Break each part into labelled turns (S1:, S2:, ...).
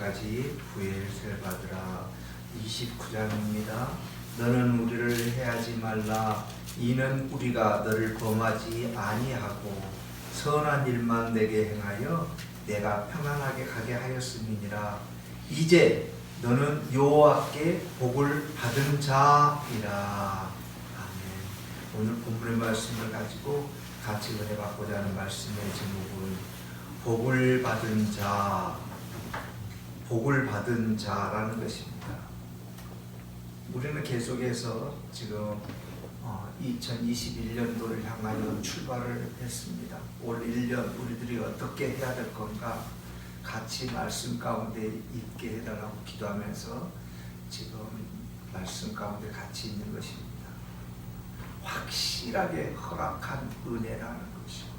S1: 때까지 부엘셀 받으라. 29장입니다. 너는 우리를 해하지 말라. 이는 우리가 너를 범하지 아니하고 선한 일만 내게 행하여 내가 평안하게 가게 하였음이니라. 이제 너는 여호와께 복을 받은 자이라. 아멘. 오늘 본문의 말씀을 가지고 같이 은혜받고자 하는 말씀의 제목은 복을 받은 자, 복을 받은 자라는 것입니다. 우리는 계속해서 지금 2021년도를 향하여 출발을 했습니다. 올 1년 우리들이 어떻게 해야 될 건가 같이 말씀 가운데 있게 해달라고 기도하면서 지금 말씀 가운데 같이 있는 것입니다. 확실하게 허락한 은혜라는 것입니다.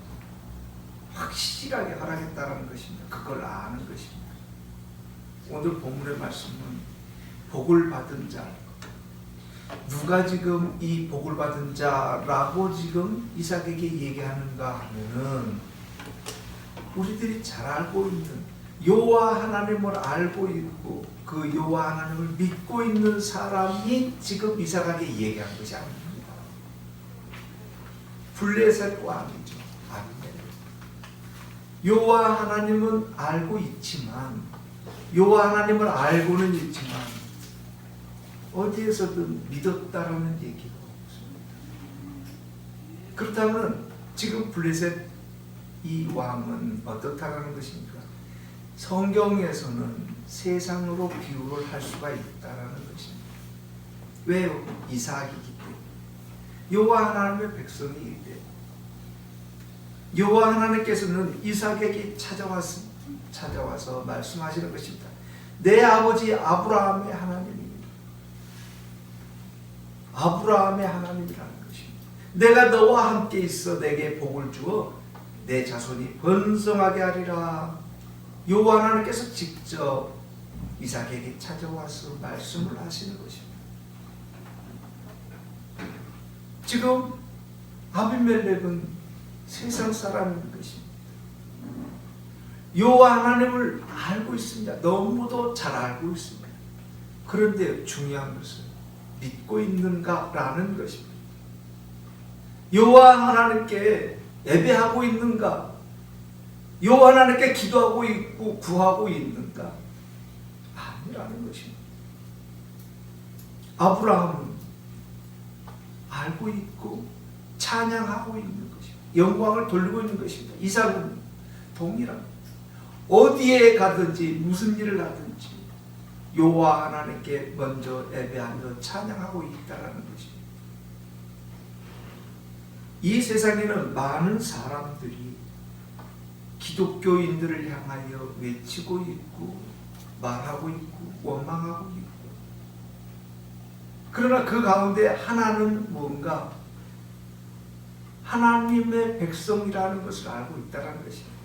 S1: 확실하게 허락했다는 것입니다. 그걸 아는 것입니다. 오늘 본문의 말씀은 복을 받은 자, 누가 지금 이 복을 받은 자라고 지금 이삭에게 얘기하는가 하면은 우리들이 잘 알고 있는 여호와 하나님을 알고 있고 그 여호와 하나님을 믿고 있는 사람이 지금 이삭에게 얘기한 것이 아닙니다. 블레셋 왕이죠. 아비멜렉. 여호와 하나님은 알고 있지만 여호와 하나님을 알고는 있지만 어디에서든 믿었다라는 얘기가 없습니다. 그렇다면 지금 블레셋 이 왕은 어떻다라는 것입니까? 성경에서는 세상으로 비유를 할 수가 있다라는 것입니다. 왜요? 이삭이기 때문에. 여호와 하나님의 백성이기 때문에. 여호와 하나님께서는 이삭에게 찾아와서 말씀하시는 것입니다. 내 아버지 아브라함의 하나님입니다. 아브라함의 하나님이라는 것입니다. 내가 너와 함께 있어 내게 복을 주어 내 자손이 번성하게 하리라. 여호와 하나님께서 직접 이삭에게 찾아와서 말씀을 하시는 것입니다. 지금 아비멜렉은 세상 사람인 것입니다. 여호와 하나님을 알고 있습니다. 너무도 잘 알고 있습니다. 그런데 중요한 것은 믿고 있는가라는 것입니다. 여호와 하나님께 예배하고 있는가? 여호와 하나님께 기도하고 있고 구하고 있는가? 아니라는 것입니다. 아브라함은 알고 있고 찬양하고 있는 것입니다. 영광을 돌리고 있는 것입니다. 이삭은 동일합니다. 어디에 가든지 무슨 일을 하든지 여호와 하나님께 먼저 예배하며 찬양하고 있다라는 것입니다. 이 세상에는 많은 사람들이 기독교인들을 향하여 외치고 있고 말하고 있고 원망하고 있고, 그러나 그 가운데 하나는 뭔가 하나님의 백성이라는 것을 알고 있다는 것입니다.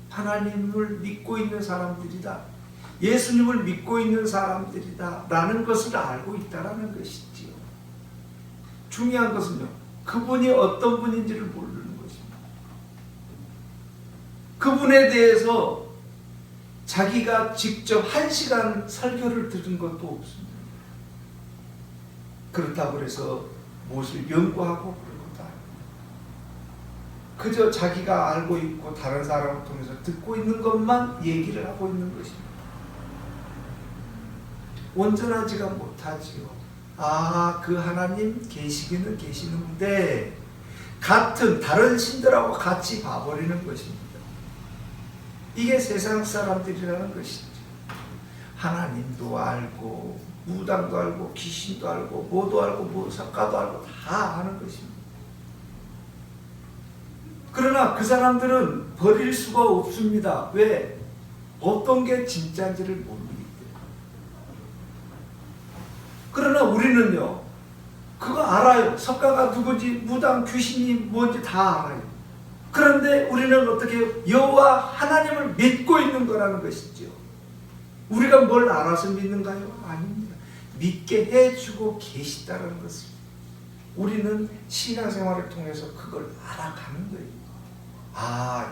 S1: 하나님을 믿고 있는 사람들이다, 예수님을 믿고 있는 사람들이다 라는 것을 알고 있다는 것이지요. 중요한 것은요, 그분이 어떤 분인지를 모르는 것입니다. 그분에 대해서 자기가 직접 1시간 설교를 들은 것도 없습니다. 그렇다고 해서 무엇을 연구하고 그런 것도 아닙니다. 그저 자기가 알고 있고 다른 사람을 통해서 듣고 있는 것만 얘기를 하고 있는 것입니다. 온전하지가 못하지요. 그 하나님 계시기는 계시는데 같은 다른 신들하고 같이 봐버리는 것입니다. 이게 세상 사람들이라는 것이죠. 하나님도 알고 무당도 알고 귀신도 알고 뭐도 알고 무사과도 알고 다 아는 것입니다. 그러나 그 사람들은 버릴 수가 없습니다. 왜? 어떤 게 진짜인지를 모르기 때문에. 그러나 우리는요, 그거 알아요. 석가가 누구지, 무당, 귀신이 뭔지 다 알아요. 그런데 우리는 어떻게 여호와 하나님을 믿고 있는 거라는 것이죠. 우리가 뭘 알아서 믿는가요? 아닙니다. 믿게 해주고 계시다는 것을 우리는 신앙생활을 통해서 그걸 알아가는 거예요.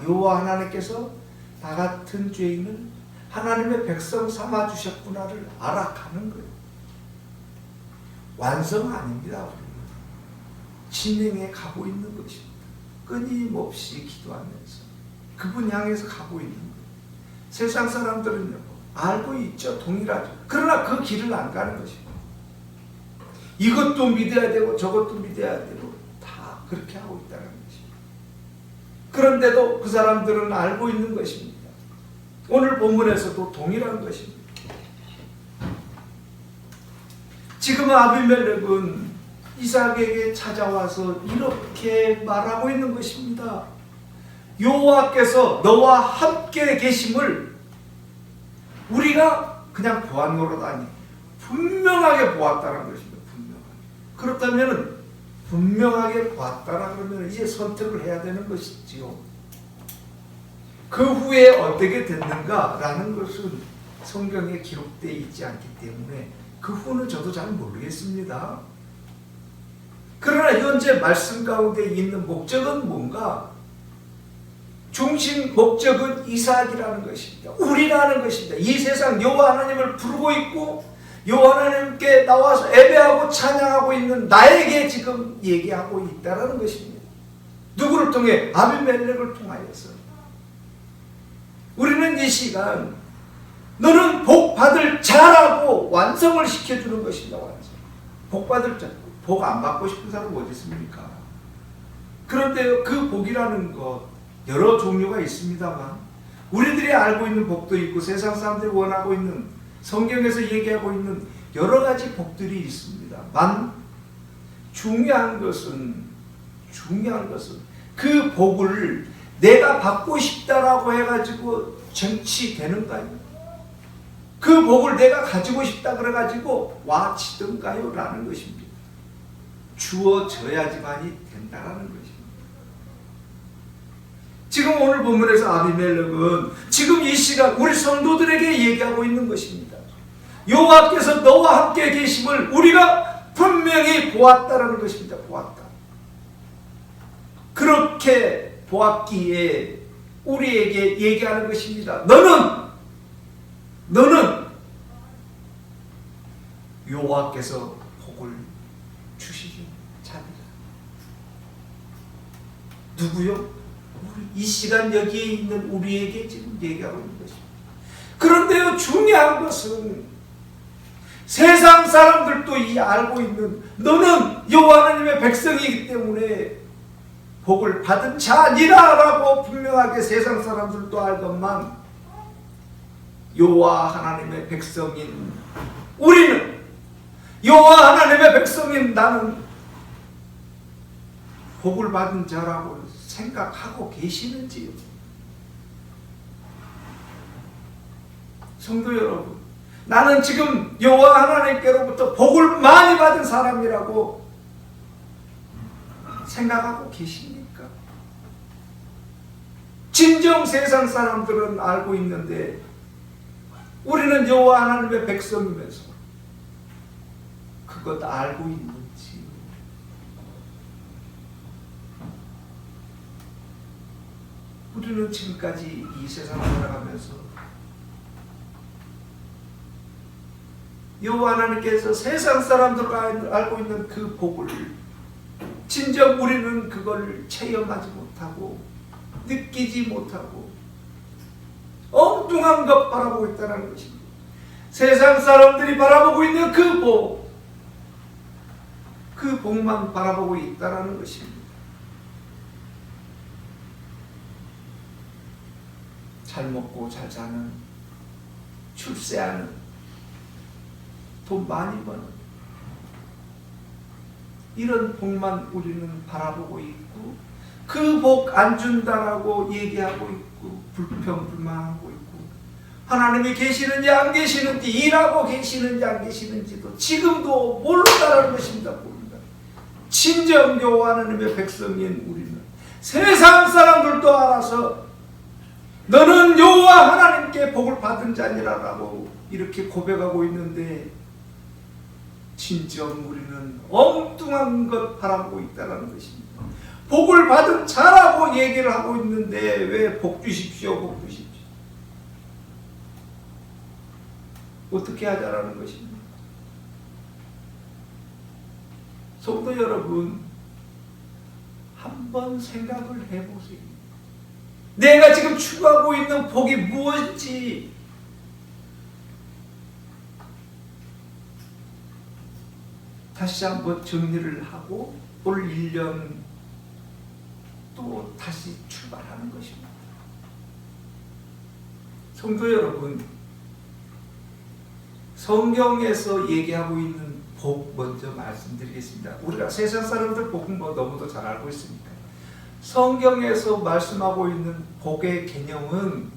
S1: 여호와 하나님께서 나 같은 죄인을 하나님의 백성 삼아주셨구나를 알아가는 거예요. 완성 아닙니다. 우리는 진행해 가고 있는 것입니다. 끊임없이 기도하면서 그분 향해서 가고 있는 거예요. 세상 사람들은요, 알고 있죠. 동일하죠. 그러나 그 길을 안 가는 것입니다. 이것도 믿어야 되고 저것도 믿어야 되고 다 그렇게 하고 있다는 것입니다. 그런데도 그 사람들은 알고 있는 것입니다. 오늘 본문에서도 동일한 것입니다. 지금 아비멜렉은 이삭에게 찾아와서 이렇게 말하고 있는 것입니다. 여호와께서 너와 함께 계심을 우리가 그냥 보았 노릇하니 분명하게 보았다는 것입니다. 그렇다면 분명하게 보았다라 그러면 이제 선택을 해야 되는 것이지요. 그 후에 어떻게 됐는가라는 것은 성경에 기록되어 있지 않기 때문에 그 후는 저도 잘 모르겠습니다. 그러나 현재 말씀 가운데 있는 목적은 뭔가? 중심 목적은 이삭이라는 것입니다. 우리라는 것입니다. 이 세상 여호와 하나님을 부르고 있고 여호와 하나님께 나와서 예배하고 찬양하고 있는 나에게 지금 얘기하고 있다는 것입니다. 누구를 통해? 아비멜렉을 통하여서. 우리는 이 시간 너는 복 받을 자라고 완성을 시켜주는 것입니다. 완성. 복 받을 자. 복 안 받고 싶은 사람은 어디 있습니까? 그런데 그 복이라는 것 여러 종류가 있습니다만 우리들이 알고 있는 복도 있고 세상 사람들이 원하고 있는 성경에서 얘기하고 있는 여러 가지 복들이 있습니다만 중요한 것은 그 복을 내가 받고 싶다라고 해가지고 정치되는가요? 그 복을 내가 가지고 싶다 그래가지고 와치든가요? 라는 것입니다. 주어져야지만이 된다라는 것입니다. 지금 오늘 본문에서 아비멜렉은 지금 이 시간 우리 성도들에게 얘기하고 있는 것입니다. 여호와께서 너와 함께 계심을 우리가 분명히 보았다라는 것입니다. 보았다. 그렇게 보았기에 우리에게 얘기하는 것입니다. 너는 여호와께서 복을 주시기 자비라. 누구요? 이 시간 여기에 있는 우리에게 지금 얘기하고 있는 것입니다. 그런데요, 중요한 것은 세상 사람들도 이 알고 있는 너는 여호와 하나님의 백성이기 때문에 복을 받은 자니라라고 분명하게 세상 사람들도 알건만 여호와 하나님의 백성인 우리는 여호와 하나님의 백성인 나는 복을 받은 자라고 생각하고 계시는지요? 성도 여러분, 나는 지금 여호와 하나님께로부터 복을 많이 받은 사람이라고 생각하고 계십니까? 진정 세상 사람들은 알고 있는데 우리는 여호와 하나님의 백성이면서 그것 알고 있는지. 우리는 지금까지 이 세상을 살아가면서 여호와 하나님께서 세상 사람들과 알고 있는 그 복을 진정 우리는 그걸 체험하지 못하고 느끼지 못하고 엉뚱한 것 바라보고 있다는 것입니다. 세상 사람들이 바라보고 있는 그 복만 바라보고 있다는 것입니다. 잘 먹고 잘 사는, 출세하는, 돈 많이 버는 이런 복만 우리는 바라보고 있고 그 복 안 준다라고 얘기하고 있고 불평불만하고 있고 하나님이 계시는지 안 계시는지 일하고 계시는지 안 계시는지도 지금도 모른다는 것입니다. 모른다. 진정 여호와 하나님의 백성인 우리는 세상 사람들도 알아서 너는 여호와 하나님께 복을 받은 자니라라고 이렇게 고백하고 있는데 진정 우리는 엉뚱한 것 바라보고 있다는 것입니다. 복을 받은 자라고 얘기를 하고 있는데 왜 복 주십시오, 복 주십시오. 어떻게 하자라는 것입니다. 성도 여러분, 한번 생각을 해보세요. 내가 지금 추구하고 있는 복이 무엇인지. 다시 한번 정리를 하고 올 1년 또 다시 출발하는 것입니다. 성도 여러분, 성경에서 얘기하고 있는 복 먼저 말씀드리겠습니다. 우리가 세상 사람들 복은 뭐 너무도 잘 알고 있으니까. 성경에서 말씀하고 있는 복의 개념은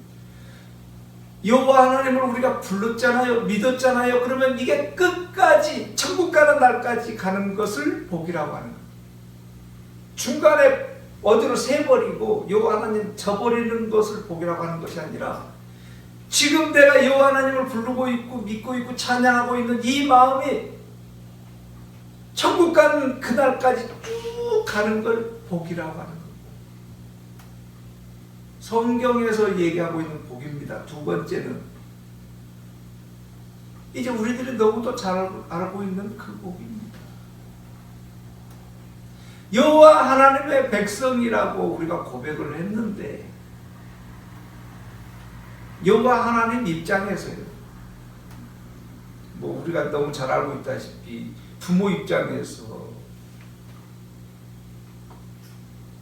S1: 여호와 하나님을 우리가 불렀잖아요. 믿었잖아요. 그러면 이게 끝까지 천국 가는 날까지 가는 것을 복이라고 하는 거예요. 중간에 어디로 새버리고 여호와 하나님 저버리는 것을 복이라고 하는 것이 아니라 지금 내가 여호와 하나님을 부르고 있고 믿고 있고 찬양하고 있는 이 마음이 천국 가는 그날까지 쭉 가는 걸 복이라고 하는 거예요. 성경에서 얘기하고 있는 복입니다. 두 번째는 이제 우리들이 너무도 잘 알고 있는 그 복입니다. 여호와 하나님의 백성이라고 우리가 고백을 했는데 여호와 하나님 입장에서요, 뭐 우리가 너무 잘 알고 있다시피 부모 입장에서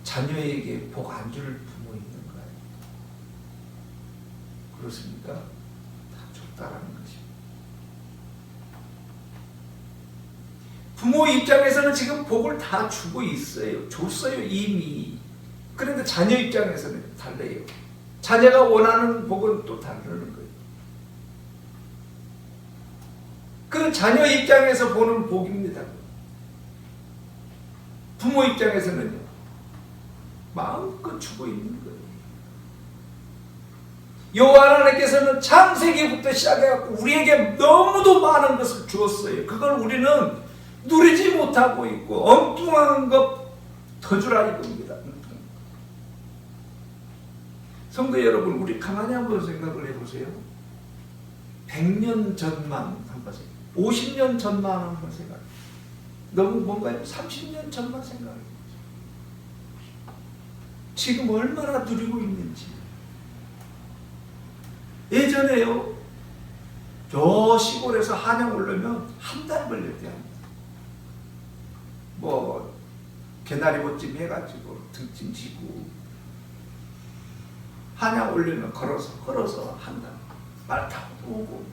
S1: 자녀에게 복 안 줄 부모 있는가요? 그렇습니까? 다 줬다라는 것입니다. 부모 입장에서는 지금 복을 다 주고 있어요. 줬어요, 이미. 그런데 자녀 입장에서는 달라요. 자녀가 원하는 복은 또 다르는 거예요. 그 자녀 입장에서 보는 복입니다. 부모 입장에서는요, 마음껏 주고 있는 거예요. 여호와 하나님께서는 창세기부터 시작해갖고 우리에게 너무도 많은 것을 주었어요. 그걸 우리는 누리지 못하고 있고 엉뚱한 것 더 주라 이겁니다. 성도 여러분, 우리 가만히 한번 생각을 해보세요. 100년 전만 한번 생각, 50년 전만 한번 생각, 너무 뭔가요? 30년 전만 생각해보세요. 지금 얼마나 누리고 있는지. 예전에요, 저 시골에서 한양 오려면 한 달 걸렸대요. 뭐 개나리봇짐 해가지고 등짐 지고 한양 오려면 걸어서 한 달, 말 타고 오고.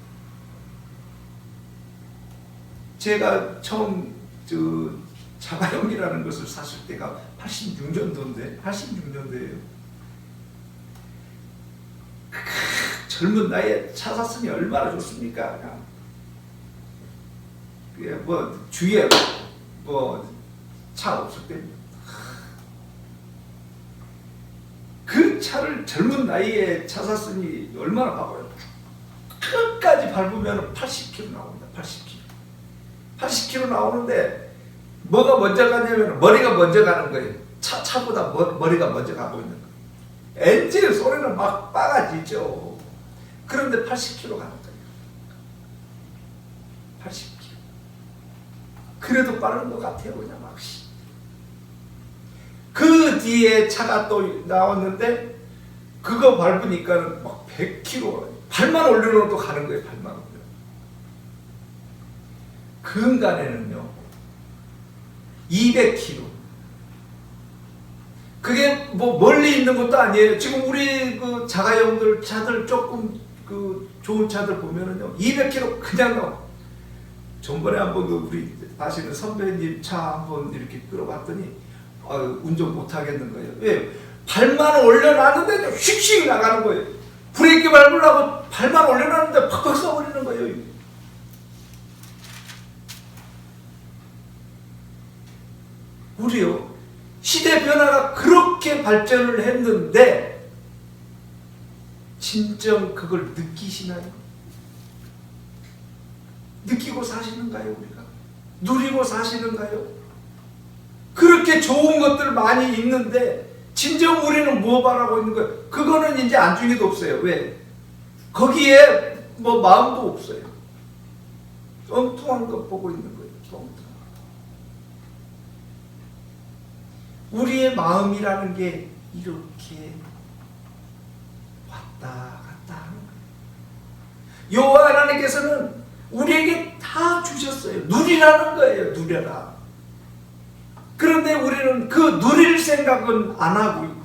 S1: 제가 처음 자가용이라는 것을 샀을 때가 86년도예요. 젊은 나이에 차 샀으니 얼마나 좋습니까? 그냥 뭐 주위에 뭐 차 없을 때 그 차를 젊은 나이에 차 샀으니 얼마나 바빠요. 끝까지 밟으면 80km 나옵니다. 80km 나오는데 뭐가 먼저 가냐면 머리가 먼저 가는 거예요. 차보다 머리가 먼저 가고 있는 거예요. 엔진 소리는 막 빠가지죠. 그런데 80km 가는 거예요. 80km. 그래도 빠른 것 같아요. 그냥 막. 그 뒤에 차가 또 나왔는데 그거 밟으니까 막 100km, 발만 올려놓고 가는 거예요. 발만 올려. 근간에는요 200km. 그게 뭐 멀리 있는 것도 아니에요. 지금 우리 그 자가용들 차들 조금 그 좋은 차들 보면은요 200km 그냥 나와. 전번에 한번 그 우리 아시는 선배님 차 한번 이렇게 끌어봤더니 운전 못 하겠는 거예요. 왜? 발만 올려놨는데 휙휙 나가는 거예요. 브레이크 밟으려고 발만 올려놨는데 팍팍 쏴버리는 거예요. 우리요, 시대 변화가 그렇게 발전을 했는데 진정 그걸 느끼시나요? 느끼고 사시는가요? 우리가 누리고 사시는가요? 그렇게 좋은 것들 많이 있는데 진정 우리는 뭐 바라고 있는 거예요? 그거는 이제 안중에도 없어요. 왜? 거기에 뭐 마음도 없어요. 엉뚱한 것 보고 있는 거예요. 엉뚱한 거. 우리의 마음이라는 게 이렇게 왔다 갔다 하는 거예요. 여호와 하나님께서는 우리에게 다 주셨어요. 누리라는 거예요. 누려라. 그런데 우리는 그 누릴 생각은 안 하고 있고,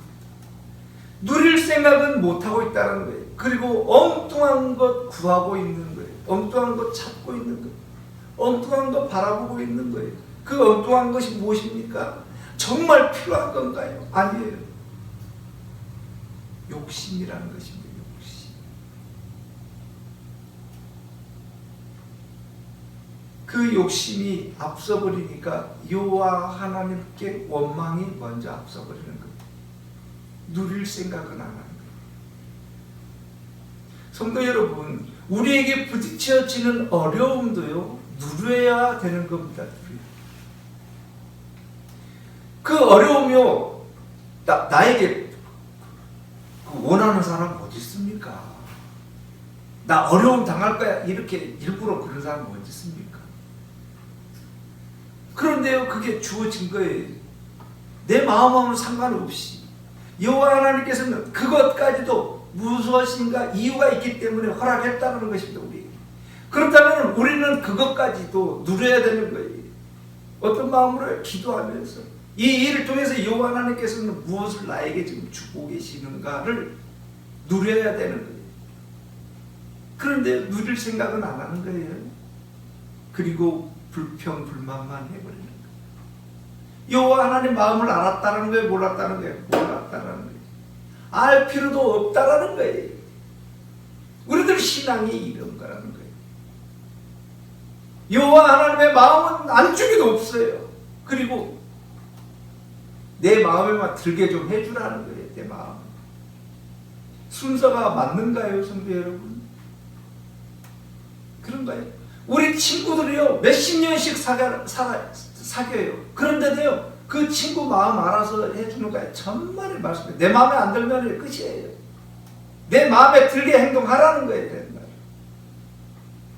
S1: 누릴 생각은 못 하고 있다는 거예요. 그리고 엉뚱한 것 구하고 있는 거예요. 엉뚱한 것 찾고 있는 거예요. 엉뚱한 것 바라보고 있는 거예요. 그 엉뚱한 것이 무엇입니까? 정말 필요한 건가요? 아니에요. 욕심이라는 것입니다. 욕심. 그 욕심이 앞서버리니까 여호와 하나님께 원망이 먼저 앞서버리는 거예요. 누릴 생각은 안 하는 거예요. 성도 여러분, 우리에게 부딪혀지는 어려움도요, 누려야 되는 겁니다. 그 어려움이요, 나에게 원하는 사람 어디 있습니까? 나 어려움 당할 거야, 이렇게 일부러 그런 사람 어디 있습니까? 그런데요, 그게 주어진 거예요. 내 마음하고는 상관없이 여호와 하나님께서는 그것까지도 무엇인가 이유가 있기 때문에 허락했다는 것입니다. 우리에게. 그렇다면 우리는 그것까지도 누려야 되는 거예요. 어떤 마음으로? 기도하면서 이 일을 통해서 여호와 하나님께서는 무엇을 나에게 지금 주고 계시는가를 누려야 되는 거예요. 그런데 누릴 생각은 안 하는 거예요. 그리고 불평 불만만 해버리는 거예요. 여호와 하나님 마음을 알았다는 거예요? 몰랐다는 거예요? 몰랐다는 거예요. 알 필요도 없다라는 거예요. 우리들 신앙이 이런 거라는 거예요. 여호와 하나님의 마음은 안쪽에도 없어요. 그리고 내 마음에만 들게 좀 해주라는 거예요. 내 마음. 순서가 맞는가요, 성도 여러분? 그런가요? 우리 친구들이요, 몇십 년씩 사귀어요. 그런데도요, 그 친구 마음 알아서 해주는 거예요. 천만의 말씀이에요. 내 마음에 안 들면 끝이에요. 내 마음에 들게 행동하라는 거예요.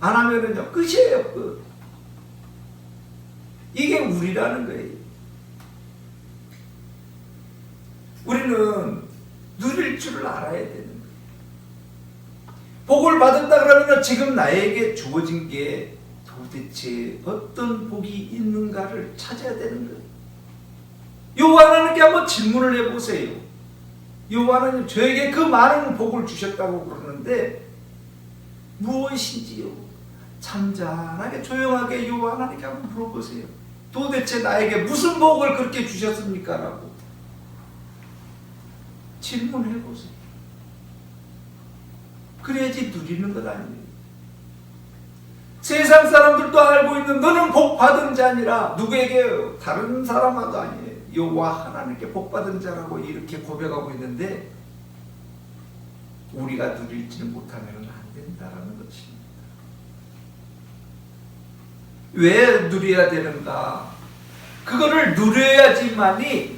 S1: 안 하면은요, 끝이에요. 끝. 이게 우리라는 거예요. 우리는 누릴 줄을 알아야 되는 거예요. 복을 받았다 그러면 지금 나에게 주어진 게 도대체 어떤 복이 있는가를 찾아야 되는 거예요. 여호와 하나님께 한번 질문을 해보세요. 여호와 하나님, 저에게 그 많은 복을 주셨다고 그러는데 무엇인지요? 잠잠하게 조용하게 여호와 하나님께 한번 물어보세요. 도대체 나에게 무슨 복을 그렇게 주셨습니까? 라고 질문해보세요. 그래야지 누리는 것 아니에요. 세상 사람들도 알고 있는 너는 복 받은 자니라. 누구에게요? 다른 사람도 아니에요. 여호와 하나님께 복 받은 자라고 이렇게 고백하고 있는데 우리가 누리지는 못하면 안 된다라는 것입니다. 왜 누려야 되는가? 그거를 누려야지만이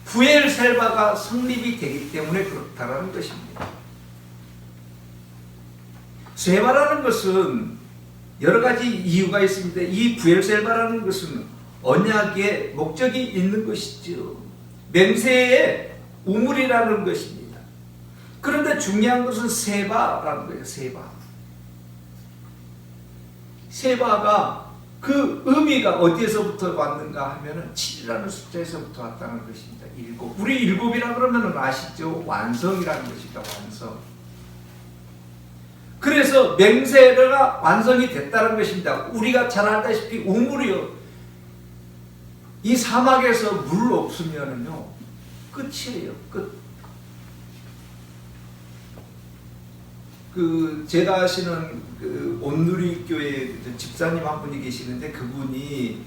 S1: 부엘셀바가 성립이 되기 때문에 그렇다라는 것입니다. 세바라는 것은 여러 가지 이유가 있습니다. 이 부엘셀바라는 것은 언약의 목적이 있는 것이죠. 맹세의 우물이라는 것입니다. 그런데 중요한 것은 세바라는 거예요. 세바가 그 의미가 어디에서부터 왔는가 하면은 7이라는 숫자에서부터 왔다는 것입니다. 7. 우리 7이라 그러면 아시죠? 완성이라는 것입니다. 완성. 그래서 맹세가 완성이 됐다는 것입니다. 우리가 잘 알다시피 우물이요, 이 사막에서 물 없으면은요 끝이에요. 끝. 제가 아시는 온누리 교회 집사님 한 분이 계시는데 그분이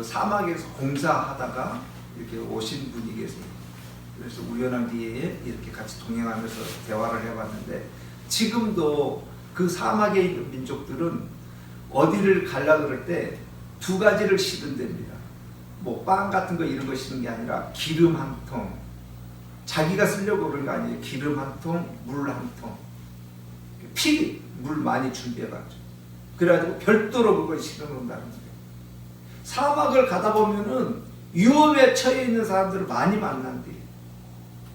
S1: 사막에서 공사하다가 이렇게 오신 분이 계세요. 그래서 우연한 기회에 이렇게 같이 동행하면서 대화를 해봤는데 지금도 그 사막에 있는 민족들은 어디를 가려고 그럴 때 2가지를 시든답니다. 뭐 빵 같은 거 이런 거 시는 게 아니라 기름 한 통, 자기가 쓰려고 그런 거 아니에요. 기름 한 통, 물 한 통, 물 많이 준비해가지고 그래가지고 별도로 그걸 심어놓는다는 거예요. 사막을 가다 보면은 위험에 처해 있는 사람들을 많이 만난대요.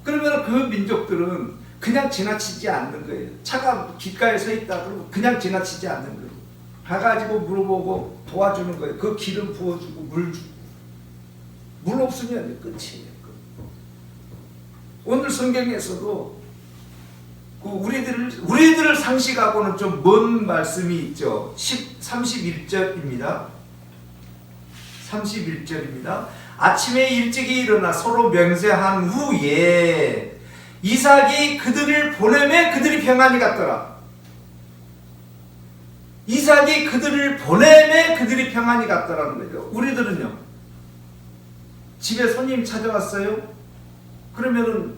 S1: 그러면 그 민족들은 그냥 지나치지 않는 거예요. 차가 길가에 서 있다 그러면 그냥 지나치지 않는 거예요. 가가지고 물어보고 도와주는 거예요. 그 기름 부어주고 물 주고. 물 없으면 끝이에요. 오늘 성경에서도 그 우리들을 상식하고는 좀 먼 말씀이 있죠. 31절입니다. 31절입니다. 아침에 일찍이 일어나 서로 맹세한 후에 이삭이 그들을 보내매 그들이 평안히 갔더라. 이삭이 그들을 보내매 그들이 평안히 갔더라는 거죠. 우리들은요, 집에 손님 찾아왔어요. 그러면은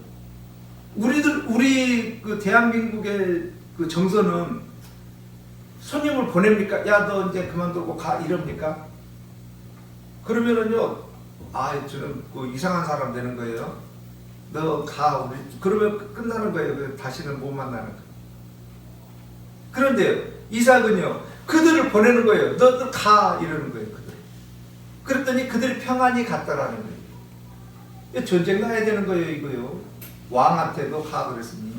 S1: 우리 그 대한민국의 그 정서는 손님을 보냅니까? 야, 너 이제 그만두고 가 이럽니까? 그러면은요, 저는 그 이상한 사람 되는 거예요. 너 가, 우리 그러면 끝나는 거예요. 다시는 못 만나는 거예요. 그런데 이삭은요, 그들을 보내는 거예요. 너 가 이러는 거예요. 그랬더니 그들이 평안히 갔다라는 거예요. 전쟁 나야 되는 거예요, 이거요. 왕한테도 가 그랬으니.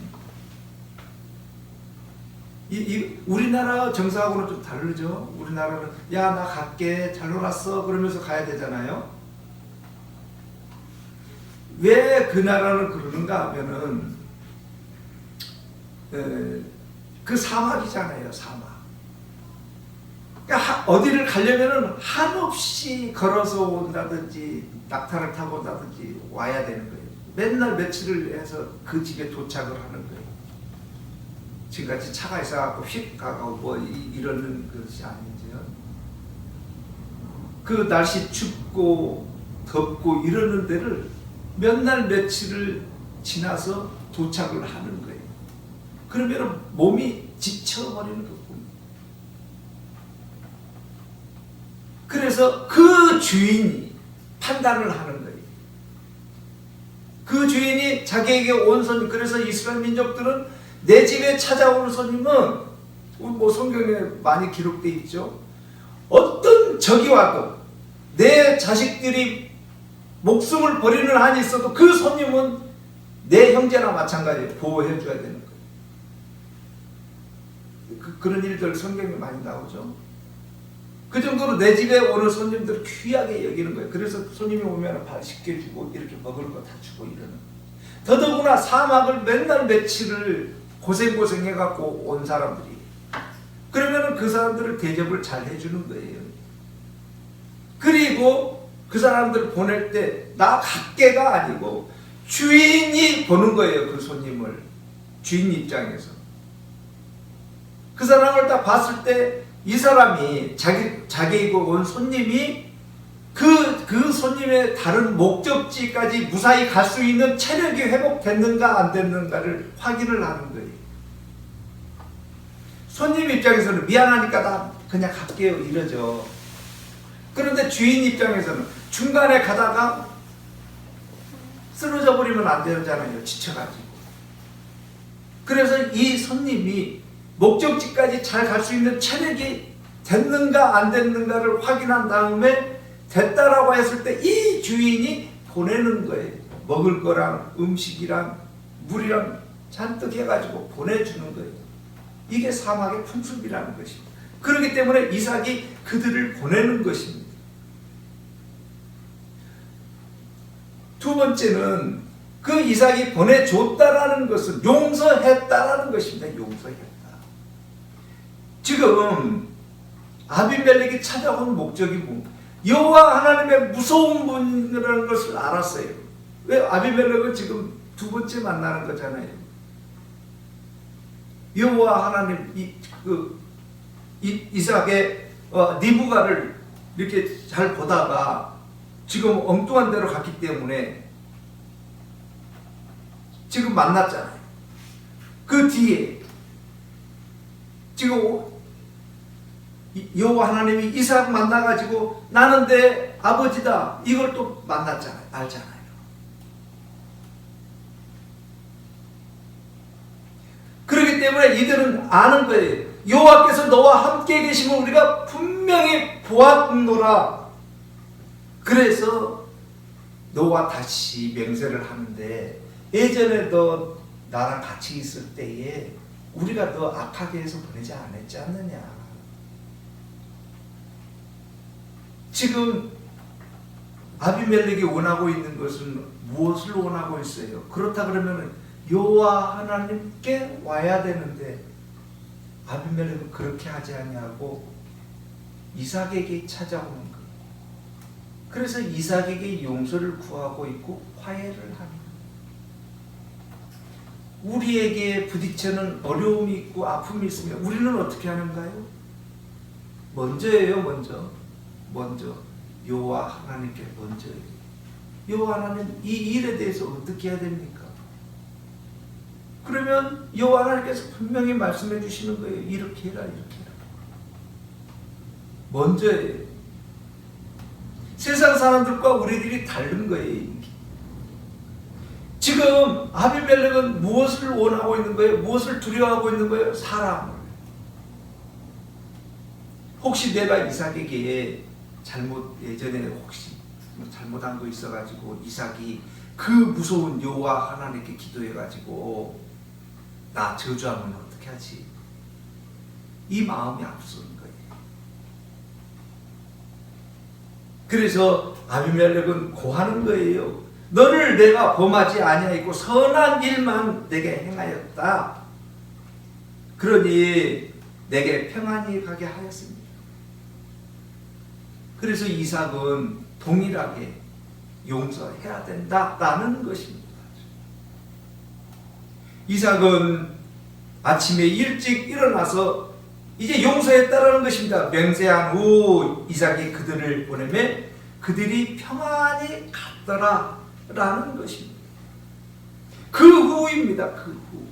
S1: 우리나라 정서하고는 좀 다르죠. 우리나라는 야, 나 갈게, 잘 놀았어 그러면서 가야 되잖아요. 왜 그 나라는 그러는가 하면은 그 사막이잖아요, 사막. 그러니까 어디를 가려면은 한없이 걸어서 온다든지 낙타를 타고 온다든지 와야 되는 거예요. 맨날 며칠을 해서 그 집에 도착을 하는 거예요. 지금같이 차가 있어갖고 휙 가고 뭐 이러는 것이 아니죠. 그 날씨 춥고 덥고 이러는 데를 몇 날 며칠을 지나서 도착을 하는 거예요. 그러면 몸이 지쳐버리는 거고. 그래서 그 주인이 판단을 하는 거예요. 그 주인이 자기에게 온 손님, 그래서 이스라엘 민족들은 내 집에 찾아오는 손님은 뭐 성경에 많이 기록되어 있죠. 어떤 적이 와도 내 자식들이 목숨을 버리는 한이 있어도 그 손님은 내 형제나 마찬가지로 보호해 줘야 되는 거예요. 그런 일들 성경에 많이 나오죠. 그 정도로 내 집에 오는 손님들을 귀하게 여기는 거예요. 그래서 손님이 오면 발 씻겨주고 이렇게 먹을 거 다 주고 이러는 거예요. 더더구나 사막을 맨날 며칠을 고생해갖고 온 사람들이, 그러면은 그 사람들을 대접을 잘 해주는 거예요. 그리고 그 사람들을 보낼 때 나 각계가 아니고 주인이 보는 거예요. 그 손님을 주인 입장에서 그 사람을 딱 봤을 때 이 사람이 자기에게 온 손님이 그 손님의 다른 목적지까지 무사히 갈 수 있는 체력이 회복됐는가 안 됐는가를 확인을 하는 거예요. 손님 입장에서는 미안하니까 나 그냥 갈게요 이러죠. 그런데 주인 입장에서는 중간에 가다가 쓰러져 버리면 안 되잖아요. 지쳐가지고. 그래서 이 손님이 목적지까지 잘 갈 수 있는 체력이 됐는가 안 됐는가를 확인한 다음에 됐다라고 했을 때 이 주인이 보내는 거예요. 먹을 거랑 음식이랑 물이랑 잔뜩 해가지고 보내주는 거예요. 이게 사막의 풍습이라는 것입니다. 그렇기 때문에 이삭이 그들을 보내는 것입니다. 두 번째는 그 이삭이 보내줬다라는 것은 용서했다라는 것입니다. 용서했다. 지금 아비멜렉이 찾아온 목적이 뭡니까? 여호와 하나님의 무서운 분이라는 것을 알았어요. 왜? 아비멜렉은 지금 두 번째 만나는 거잖아요. 여호와 하나님 이삭의 리브가를 이렇게 잘 보다가 지금 엉뚱한 데로 갔기 때문에 지금 만났잖아요. 그 뒤에 지금 여호와 하나님이 이삭 만나가지고 나는 내 아버지다 이걸 또 만났잖아요. 알잖아요. 그렇기 때문에 이들은 아는 거예요. 여호와께서 너와 함께 계심을 우리가 분명히 보았노라. 그래서 너와 다시 맹세를 하는데, 예전에 너 나랑 같이 있을 때에 우리가 너 악하게 해서 보내지 않았지 않느냐. 지금 아비멜렉이 원하고 있는 것은 무엇을 원하고 있어요? 그렇다 그러면 여호와 하나님께 와야 되는데 아비멜렉은 그렇게 하지 아니하고 이삭에게 찾아오는 거예요. 그래서 이삭에게 용서를 구하고 있고 화해를 하는 거예요. 우리에게 부딪히는 어려움이 있고 아픔이 있으면 우리는 어떻게 하는가요? 먼저예요. 먼저 여호와 하나님께 먼저예요. 여호와 하나님 이 일에 대해서 어떻게 해야 됩니까? 그러면 여호와 하나님께서 분명히 말씀해 주시는 거예요. 이렇게 해라, 이렇게 해라. 먼저예요. 세상 사람들과 우리들이 다른 거예요. 지금 아비멜렉은 무엇을 원하고 있는 거예요? 무엇을 두려워하고 있는 거예요? 사람을. 혹시 내가 이삭에게 예전에 혹시 잘못한 거 있어가지고 이삭이 그 무서운 여호와 하나님께 기도해가지고 나 저주하면 어떻게 하지? 이 마음이 앞서는 거예요. 그래서 아비멜렉은 고하는 거예요. 너를 내가 범하지 아니하였고 선한 일만 내게 행하였다. 그러니 내게 평안히 가게 하였습니다. 그래서 이삭은 동일하게 용서해야 된다라는 것입니다. 이삭은 아침에 일찍 일어나서 이제 용서했다라는 것입니다. 맹세한 후 이삭이 그들을 보내며 그들이 평안히 갔더라라는 것입니다. 그 후입니다. 그 후.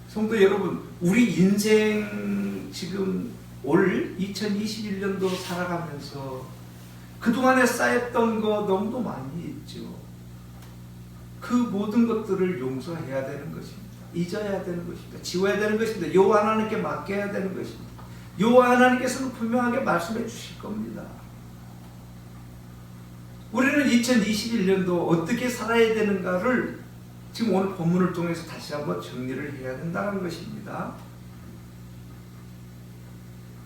S1: 성도 여러분, 우리 인생 지금 올 2021년도 살아가면서 그동안에 쌓였던 거 너무도 많이 있죠. 그 모든 것들을 용서해야 되는 것입니다. 잊어야 되는 것입니다. 지워야 되는 것입니다. 여호와 하나님께 맡겨야 되는 것입니다. 여호와 하나님께서는 분명하게 말씀해 주실 겁니다. 우리는 2021년도 어떻게 살아야 되는가를 지금 오늘 본문을 통해서 다시 한번 정리를 해야 된다는 것입니다.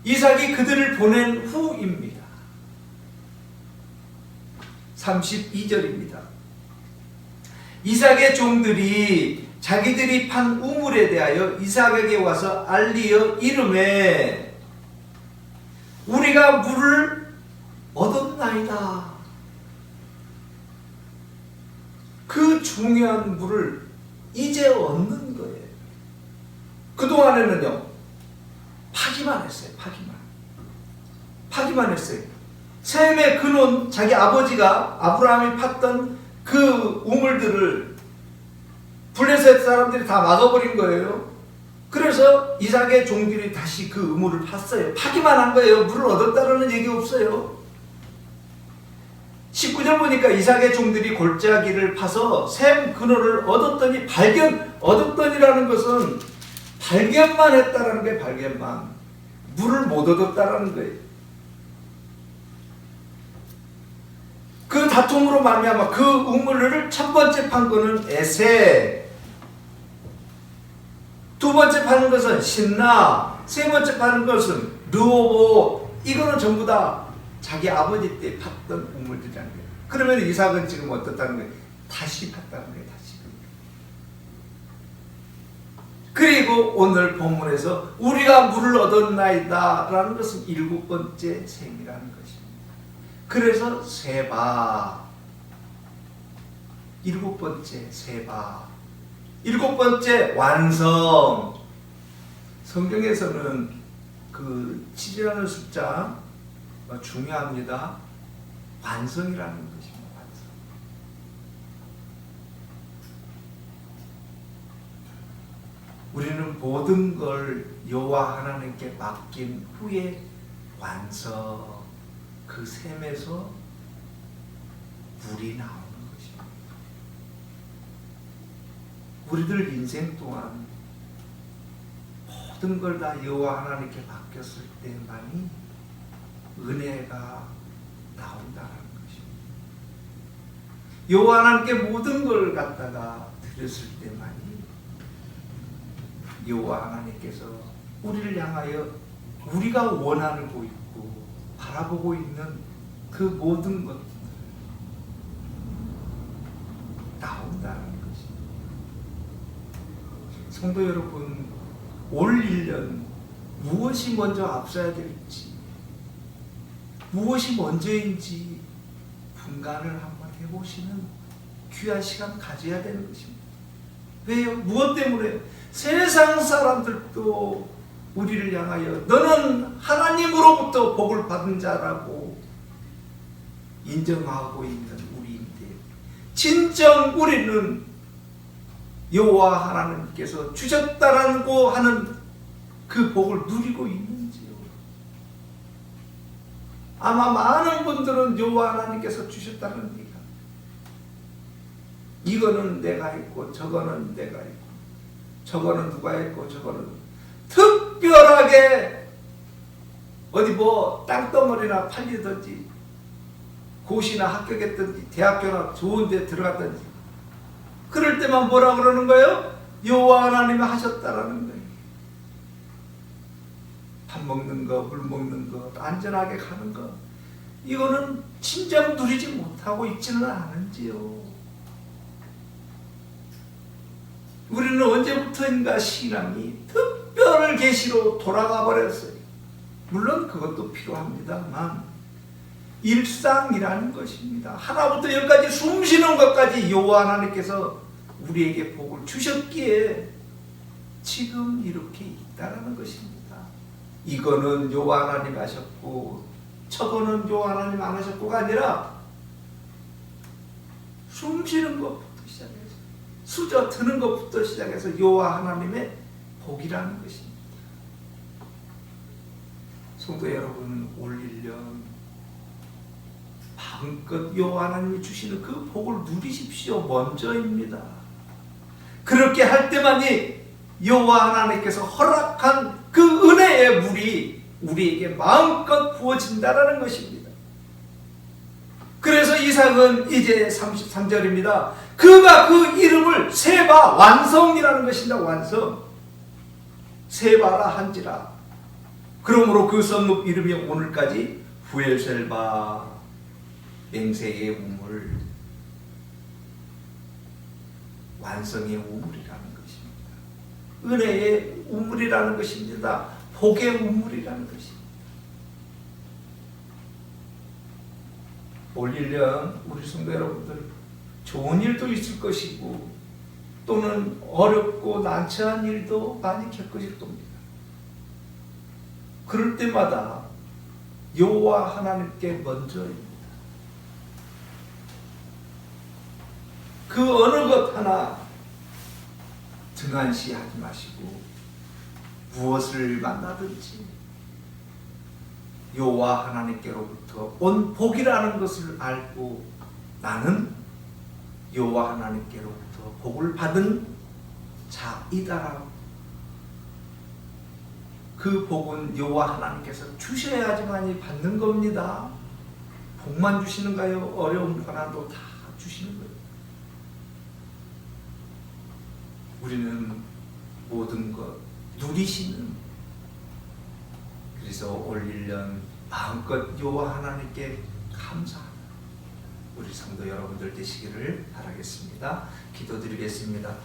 S1: 이삭이 그들을 보낸 후입니다. 32절입니다. 이삭의 종들이 자기들이 판 우물에 대하여 이삭에게 와서 알리어 이르매 우리가 물을 얻었나이다. 그 중요한 물을 이제 얻는 거예요. 그동안에는요 파기만 했어요. 파기만 했어요. 셈의 근원, 자기 아버지가 아브라함이 팠던 그 우물들을 블레셋 사람들이 다 막아버린 거예요. 그래서 이삭의 종들이 다시 그 우물을 팠어요. 파기만 한 거예요. 물을 얻었다는 얘기 없어요. 19절 보니까 이삭의 종들이 골짜기를 파서 셈 근원을 얻었더니 얻었더니라는 것은 발견만 했다라는 게 발견만. 물을 못 얻었다라는 거예요. 그 다툼으로 말미암아 그 우물을 첫 번째 판 거는 에세, 두 번째 파는 것은 신나, 세 번째 파는 것은 르호보. 이거는 전부 다 자기 아버지 때 팠던 우물들이라는 거예요. 그러면 이삭은 지금 어떻다는 거예요? 다시 팠다는 거예요. 다시. 그리고 오늘 본문에서 우리가 물을 얻었나이다 라는 것은 일곱 번째 셈이라는 것입니다. 그래서 세바, 일곱 번째 세바, 일곱 번째 완성. 성경에서는 그 7이라는 숫자 중요합니다. 완성이라는 것입니다. 완성. 우리는 모든 걸 여호와 하나님께 맡긴 후에 완성, 그 셈에서 물이 나오는 것입니다. 우리들 인생 동안 모든 걸 다 여호와 하나님께 맡겼을 때만이 은혜가 나온다는 것입니다. 여호와 하나님께 모든 걸 갖다가 드렸을 때만이 여호와 하나님께서 우리를 향하여 우리가 원하고 있고 바라보고 있는 그 모든 것들 나온다는 것입니다. 성도 여러분, 올 1년 무엇이 먼저 앞서야 될지, 무엇이 먼저인지 분간을 한번 해보시는 귀한 시간 가져야 되는 것입니다. 왜요? 무엇 때문에? 세상 사람들도 우리를 향하여 너는 하나님으로부터 복을 받은 자라고 인정하고 있는 우리인데, 진정 우리는 여호와 하나님께서 주셨다라고 하는 그 복을 누리고 있는지요? 아마 많은 분들은 여호와 하나님께서 주셨다는 얘기가, 이거는 내가 있고 저거는 내가 있고 저거는 누가 있고 저거는, 특별하게 어디 뭐 땅덩어리나 팔리든지 고시나 합격했든지 대학교나 좋은 데 들어갔든지 그럴 때만 뭐라 그러는 거예요? 여호와 하나님이 하셨다라는 거예요. 밥 먹는 거, 물 먹는 거, 안전하게 가는 거, 이거는 진정 누리지 못하고 있지는 않은지요. 우리는 언제부터인가 신앙이 특별 계시로 돌아가 버렸어요. 물론 그것도 필요합니다만 일상이라는 것입니다. 하나부터 열까지 숨쉬는 것까지 여호와 하나님께서 우리에게 복을 주셨기에 지금 이렇게 있다라는 것입니다. 이거는 여호와 하나님 하셨고 저거는 여호와 하나님 안 하셨고가 아니라 숨쉬는 것부터 시작해서 수저 드는 것부터 시작해서 여호와 하나님의 복이라는 것입니다. 성도 여러분, 올 1년 마음껏 여호와 하나님이 주시는 그 복을 누리십시오. 먼저입니다. 그렇게 할 때만이 여호와 하나님께서 허락한 그 은혜의 물이 우리에게 마음껏 부어진다라는 것입니다. 그래서 이삭은 이제 33절입니다. 그가 그 이름을 세바, 완성이라는 것입니다. 완성. 세바라 한지라. 그러므로 그 성읍 이름이 오늘까지 부엘셀바, 맹세의 우물, 완성의 우물이라는 것입니다. 은혜의 우물이라는 것입니다. 복의 우물이라는 것입니다. 올 1년 우리 성도 여러분들 좋은 일도 있을 것이고 또는 어렵고 난처한 일도 많이 겪으실 겁니다. 그럴 때마다 여호와 하나님께 먼저입니다. 그 어느 것 하나 등한시하지 마시고 무엇을 만나든지 여호와 하나님께로부터 온 복이라는 것을 알고 나는 여호와 하나님께로부터 복을 받은 자이다라고, 그 복은 여호와 하나님께서 주셔야지만이 받는 겁니다. 복만 주시는가요? 어려운 고난도 다 주시는 거예요. 우리는 모든 것 누리시는, 그래서 올 1년 마음껏 여호와 하나님께 감사하는 우리 성도 여러분들 되시기를 바라겠습니다. 기도드리겠습니다.